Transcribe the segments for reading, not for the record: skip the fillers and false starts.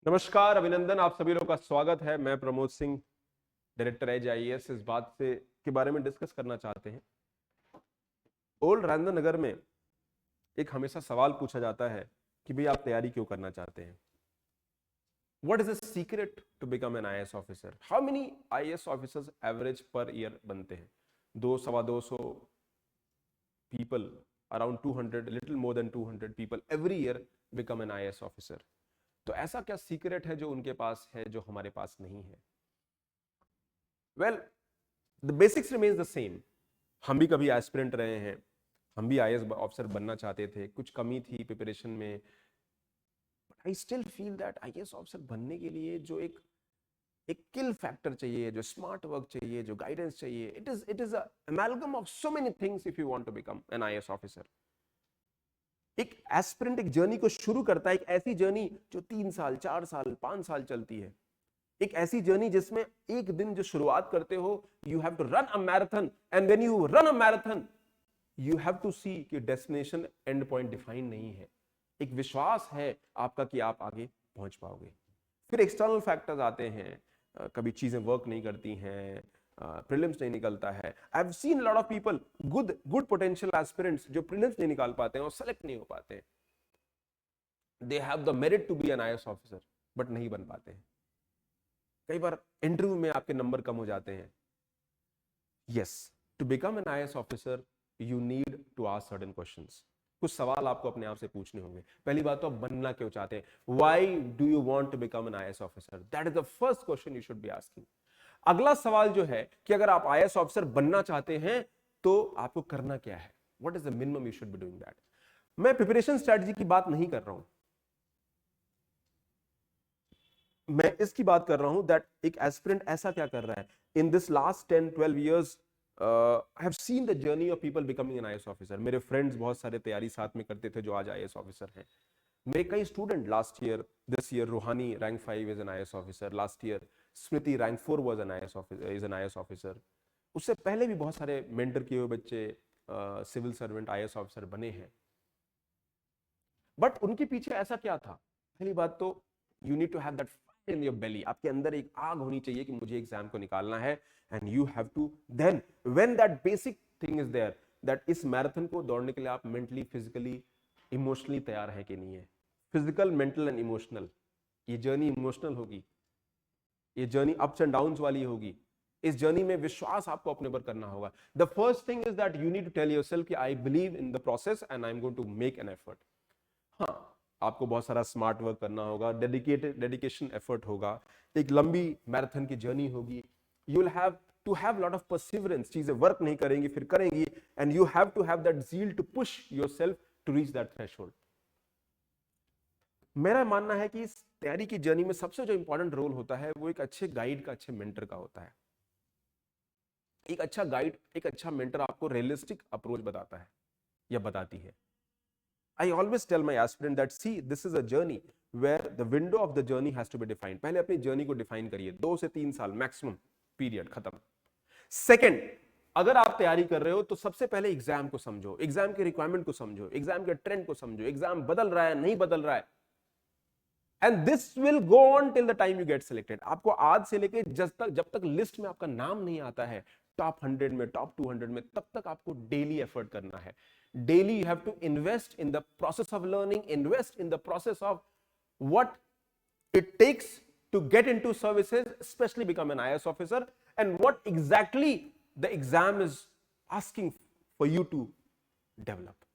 नमस्कार, अभिनंदन, आप सभी लोगों का स्वागत है। मैं Pramod Singh, director Edge IAS, इस बात से के बारे में डिस्कस करना चाहते हैं। ओल्ड राजेंद्र नगर में एक हमेशा सवाल पूछा जाता है कि भाई आप तैयारी क्यों करना चाहते हैं। What is the secret to become an IAS officer? How many IAS officers average per year बनते हैं? 200-225 people, around 200, little more than 200 people every year become an IAS officer. तो ऐसा क्या सीक्रेट है जो उनके पास है, जो हमारे पास नहीं है? Well, the basics remains the same. हम भी कभी एस्पिरेंट रहे हैं, हम भी आईएएस ऑफिसर बनना चाहते थे, कुछ कमी थी प्रिपरेशन में। I still feel that IAS officer बनने के लिए जो एक किल फैक्टर चाहिए, जो स्मार्ट वर्क चाहिए, जो गाइडेंस चाहिए, it is a amalgam of so many things if you want to become an IAS officer. एक एस्पिरेंट एक जर्नी को शुरू करता है, एक ऐसी जर्नी जो 3 साल, 4 साल, 5 साल चलती है। एक ऐसी जर्नी जिसमें एक दिन जो शुरुआत करते हो, you have to run a marathon, and when you run a marathon you have to see कि डेस्टिनेशन एंड पॉइंट डिफाइन नहीं है। एक विश्वास है आपका कि आप आगे पहुंच पाओगे। फिर एक्सटर्नल फैक्टर्स आते हैं, कभी चीजें वर्क नहीं करती हैं, प्रीलिम्स नहीं निकलता है। आई have seen lot of people, good potential aspirants जो प्रीलिम्स नहीं निकाल पाते हैं और सेलेक्ट नहीं हो पाते हैं। They have the merit to be an IAS officer but नहीं बन पाते हैं। कई बार इंटरव्यू में आपके नंबर कम हो जाते हैं। Yes, to become an IAS officer you need to ask certain questions. कुछ सवाल आपको अपने आप से पूछने होंगे। पहली बात तो आप बनना क्यों चाहते हैं? Why do you want to become an IAS officer? That is the first question you should be asking. अगला सवाल जो है कि अगर आप आईएएस ऑफिसर बनना चाहते हैं तो आपको करना क्या है? What is the minimum you should be doing that? मैं प्रिपरेशन स्ट्रेटजी की बात नहीं कर रहा हूं, मैं इसकी बात कर रहा हूं दैट एक एस्पिरेंट ऐसा क्या कर रहा है। In this last 10-12 years I have seen the journey of people becoming an IAS officer. मेरे फ्रेंड्स बहुत सारे तैयारी साथ में करते थे जो आज आईएएस ऑफिसर हैं। मेरे कई student last year, this year Roohani rank 5 is an IAS officer, last year Smriti rank 4 was an IAS officer, is an IAS officer. उससे पहले भी बहुत सारे मेंटर किए हुए बच्चे सिविल सर्वेंट आईएएस ऑफिसर बने हैं। बट उनके पीछे ऐसा क्या था? पहली बात तो you need to have that fire in your belly. आपके अंदर एक आग होनी चाहिए कि मुझे एग्जाम को निकालना है, and you have to then when that basic thing is there, that इस मैराथन को दौड़ने के लिए आप मेंटली, फिजिकली, इमोशनली तैयार है कि नहीं है। Physical, mental and emotional. ये जर्नी इमोशनल होगी, ये जर्नी अप्स एंड डाउन्स वाली होगी। इस जर्नी में विश्वास आपको अपने पर करना होगा। The first thing is that you need to tell yourself कि I believe in the process and I am going to make an effort. हाँ, आपको बहुत सारा स्मार्ट वर्क करना होगा, डेडिकेशन एफर्ट होगा, एक लंबी मैराथन की जर्नी होगी। You will have to have lot of perseverance. चीजें वर्क नहीं करेंगी फिर करेंगी, and you have to have that zeal to push yourself to reach that threshold. मेरा मानना है कि इस तैयारी की जर्नी में सबसे जो इंपॉर्टेंट रोल होता है वो एक अच्छे गाइड का, अच्छे मेंटर का होता है। एक अच्छा गाइड, एक अच्छा मेंटर आपको रियलिस्टिक अप्रोच बताता है या बताती है। I always tell my aspirant that see, this is a journey where the window of the journey has to be defined. पहले अपनी जर्नी को डिफाइन करिए, 2 से 3 साल मैक्सिमम पीरियड, खत्म। सेकंड, अगर आप तैयारी कर रहे हो तो सबसे पहले एग्जाम को समझो, एग्जाम के रिक्वायरमेंट को समझो, एग्जाम के ट्रेंड को समझो, एग्जाम बदल रहा है नहीं बदल रहा है। And this will go on till the time you get selected. आपको आज से लेके जब तक लिस्ट में आपका नाम नहीं आता है, टॉप 100 में, टॉप 200 में, तब तक आपको डेली एफर्ट करना है। Daily you have to invest in the process of learning, invest in the process of what it takes to get into services, especially become an IAS officer, and what exactly the exam is asking for you to develop.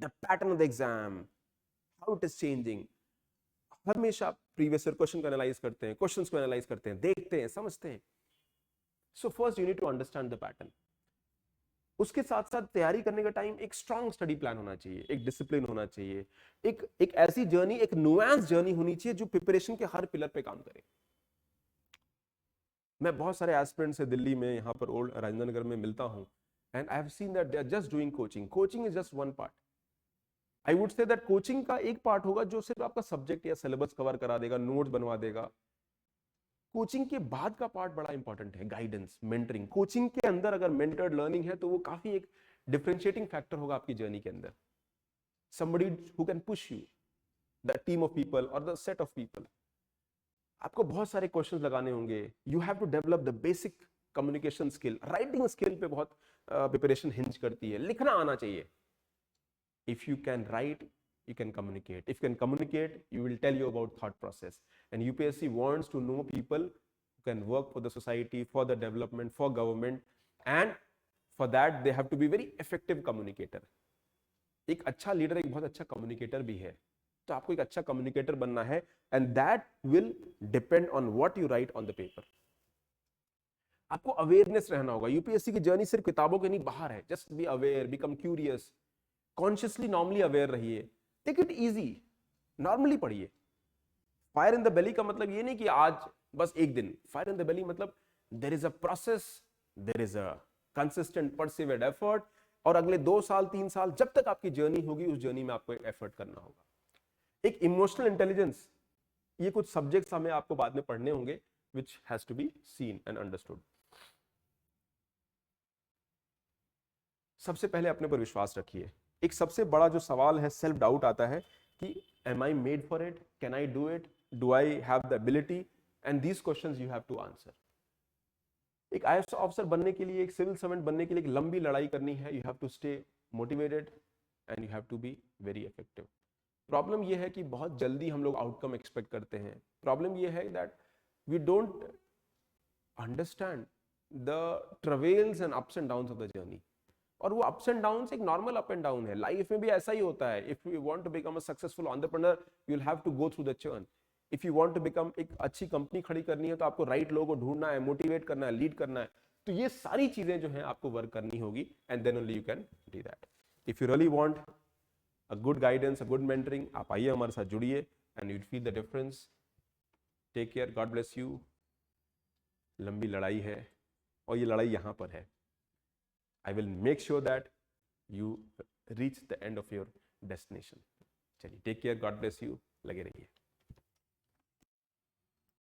The pattern of the exam, how it is changing. हमेशा previous year question को analyse करते हैं, questions को analyse करते हैं, देखते हैं, समझते हैं। So first you need to understand the pattern. उसके साथ साथ तैयारी करने का टाइम एक स्ट्रॉन्ग स्टडी प्लान होना चाहिए, एक डिसिप्लिन होना चाहिए, एक ऐसी जर्नी, एक नुआंस जर्नी होनी चाहिए जो प्रिपरेशन के हर पिलर पे काम करे। मैं बहुत सारे एस्पिरेंट्स से दिल्ली में, यहाँ पर ओल्ड राजेंद्र नगर में मिलता हूँ, and I have seen that they are just doing coaching. Coaching is just one part. I would say that coaching का एक पार्ट होगा जो सिर्फ आपका सब्जेक्ट या सिलेबस कवर करा देगा, नोट्स बनवा देगा। कोचिंग के बाद का पार्ट बड़ा इंपॉर्टेंट है, गाइडेंस, मेंटरिंग। कोचिंग के अंदर अगर मेंटर्ड लर्निंग है तो वो काफी एक डिफरेंशिएटिंग फैक्टर होगा आपकी जर्नी के अंदर। somebody who can push you, the team of people और द सेट ऑफ पीपल। आपको बहुत सारे क्वेश्चंस लगाने होंगे। You have to develop the basic communication skill. Writing skill पे बहुत प्रिपरेशन हिंज करती है, लिखना आना चाहिए। If you can write, you can communicate. If you can communicate, you will tell you about thought process. And UPSC wants to know people who can work for the society, for the development, for government, and for that they have to be very effective communicator. एक अच्छा leader एक बहुत अच्छा communicator भी है, तो आपको एक अच्छा कम्युनिकेटर बनना है, and that will depend on what you write on the paper. आपको अवेयरनेस रहना होगा। यूपीएससी की जर्नी सिर्फ किताबों के नहीं बाहर है। Just be aware, become curious, consciously normally aware रहिए, टेक इट इजी, नॉर्मली पढ़िए। फायर इन द बेली का मतलब ये नहीं कि आज बस एक दिन। फायर इन द बेली मतलब there is a process, there is a consistent perceived effort, और अगले 2 साल 3 साल जब तक आपकी जर्नी होगी उस जर्नी में आपको एफर्ट करना होगा। एक इमोशनल इंटेलिजेंस, ये कुछ सब्जेक्ट्स हमें आपको बाद में पढ़ने होंगे, which has to be seen and understood. सबसे पहले अपने पर विश्वास रखिए। एक सबसे बड़ा जो सवाल है, सेल्फ डाउट आता है कि am I made for it? Can I do it? Do I have the ability? And these questions you have to answer. एक IAS ऑफिसर बनने के लिए, एक सिविल सर्वेंट बनने के लिए एक लंबी लड़ाई करनी है। You have to stay motivated and you have to be very effective. Problem ये है कि बहुत जल्दी हम लोग आउटकम एक्सपेक्ट करते हैं। प्रॉब्लम ये है that we don't understand the travails and ups and downs of the journey. और वो ups and downs एक normal up and down है। लाइफ में भी ऐसा ही होता है। If you want to become a successful entrepreneur, you'll have to go through the churn. If you want to become एक अच्छी कंपनी खड़ी करनी है तो आपको राइट लोगों को ढूंढना है, मोटिवेट करना है, लीड करना है। तो ये सारी चीजें जो हैं आपको वर्क करनी होगी, and then only you can do that. If you really want a good guidance, a good mentoring, आप आइए हमारे साथ जुड़िए and you'll feel the difference. Take care, God bless you. लंबी लड़ाई है और ये लड़ाई यहाँ पर है। I will make sure that you reach the end of your destination. चलिए, take care, God bless you, लगे रहिए।